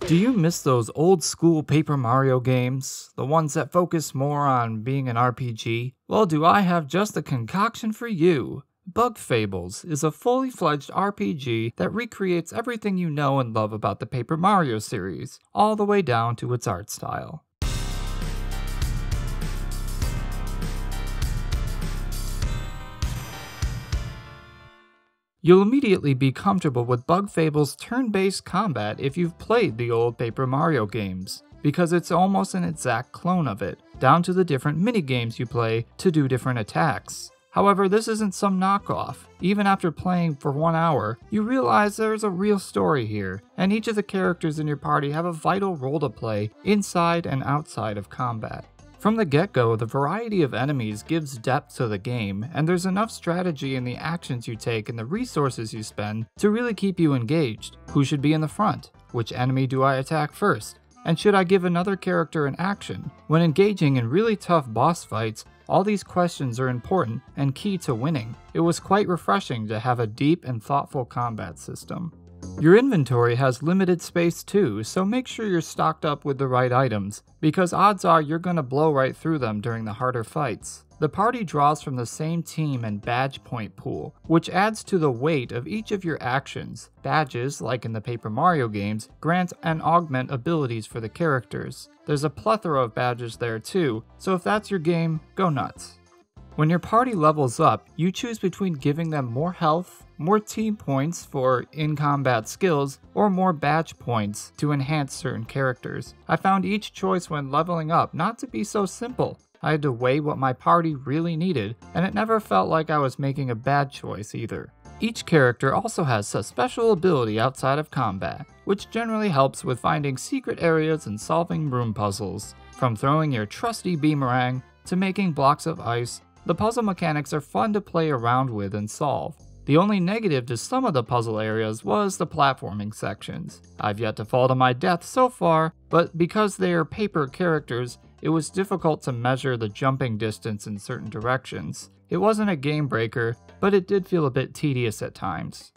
Do you miss those old school Paper Mario games? The ones that focus more on being an RPG? Well, do I have just the concoction for you? Bug Fables is a fully fledged RPG that recreates everything you know and love about the Paper Mario series, all the way down to its art style. You'll immediately be comfortable with Bug Fables' turn-based combat if you've played the old Paper Mario games, because it's almost an exact clone of it, down to the different mini-games you play to do different attacks. However, this isn't some knockoff. Even after playing for 1 hour, you realize there's a real story here, and each of the characters in your party have a vital role to play inside and outside of combat. From the get-go, the variety of enemies gives depth to the game, and there's enough strategy in the actions you take and the resources you spend to really keep you engaged. Who should be in the front? Which enemy do I attack first? And should I give another character an action? When engaging in really tough boss fights, all these questions are important and key to winning. It was quite refreshing to have a deep and thoughtful combat system. Your inventory has limited space too, so make sure you're stocked up with the right items, because odds are you're gonna blow right through them during the harder fights. The party draws from the same team and badge point pool, which adds to the weight of each of your actions. Badges, like in the Paper Mario games, grant and augment abilities for the characters. There's a plethora of badges there too, so if that's your game, go nuts. When your party levels up, you choose between giving them more health, more team points for in-combat skills, or more badge points to enhance certain characters. I found each choice when leveling up not to be so simple. I had to weigh what my party really needed, and it never felt like I was making a bad choice either. Each character also has a special ability outside of combat, which generally helps with finding secret areas and solving room puzzles. From throwing your trusty beamerang to making blocks of ice, the puzzle mechanics are fun to play around with and solve. The only negative to some of the puzzle areas was the platforming sections. I've yet to fall to my death so far, but because they are paper characters, it was difficult to measure the jumping distance in certain directions. It wasn't a game breaker, but it did feel a bit tedious at times.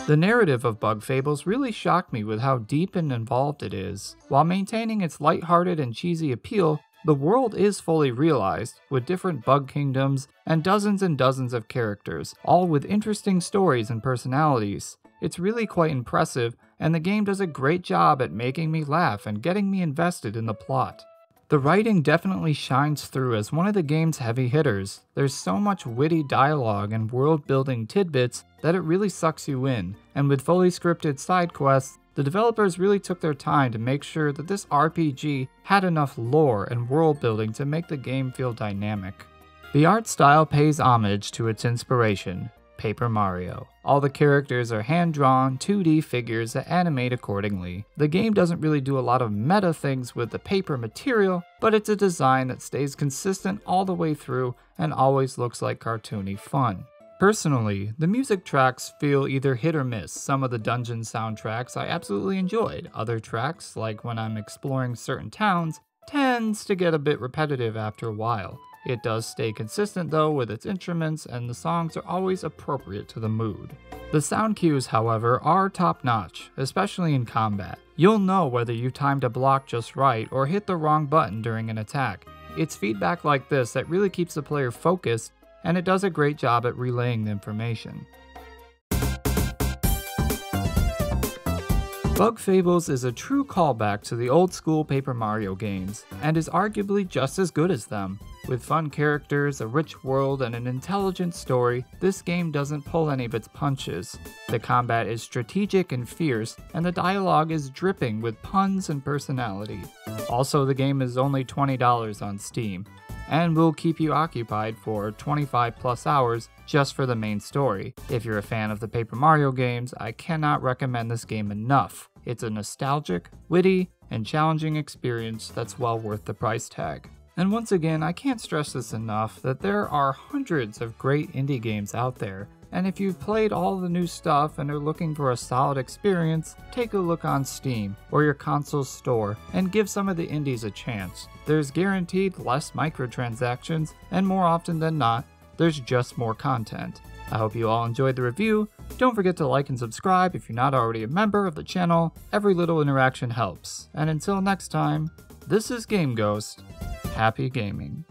The narrative of Bug Fables really shocked me with how deep and involved it is. While maintaining its lighthearted and cheesy appeal, the world is fully realized, with different bug kingdoms and dozens of characters, all with interesting stories and personalities. It's really quite impressive, and the game does a great job at making me laugh and getting me invested in the plot. The writing definitely shines through as one of the game's heavy hitters. There's so much witty dialogue and world-building tidbits that it really sucks you in, and with fully scripted side quests, the developers really took their time to make sure that this RPG had enough lore and world building to make the game feel dynamic. The art style pays homage to its inspiration, Paper Mario. All the characters are hand-drawn 2D figures that animate accordingly. The game doesn't really do a lot of meta things with the paper material, but it's a design that stays consistent all the way through and always looks like cartoony fun. Personally, the music tracks feel either hit or miss. Some of the dungeon soundtracks I absolutely enjoyed. Other tracks, like when I'm exploring certain towns, tends to get a bit repetitive after a while. It does stay consistent though with its instruments, and the songs are always appropriate to the mood. The sound cues, however, are top-notch, especially in combat. You'll know whether you timed a block just right or hit the wrong button during an attack. It's feedback like this that really keeps the player focused, and it does a great job at relaying the information. Bug Fables is a true callback to the old school Paper Mario games, and is arguably just as good as them. With fun characters, a rich world, and an intelligent story, this game doesn't pull any of its punches. The combat is strategic and fierce, and the dialogue is dripping with puns and personality. Also, the game is only $20 on Steam, and will keep you occupied for 25 plus hours just for the main story. If you're a fan of the Paper Mario games, I cannot recommend this game enough. It's a nostalgic, witty, and challenging experience that's well worth the price tag. And once again, I can't stress this enough that there are hundreds of great indie games out there, and if you've played all the new stuff and are looking for a solid experience, take a look on Steam or your console's store and give some of the indies a chance. There's guaranteed less microtransactions, and more often than not, there's just more content. I hope you all enjoyed the review. Don't forget to like and subscribe if you're not already a member of the channel. Every little interaction helps. And until next time, this is Game Ghost. Happy gaming.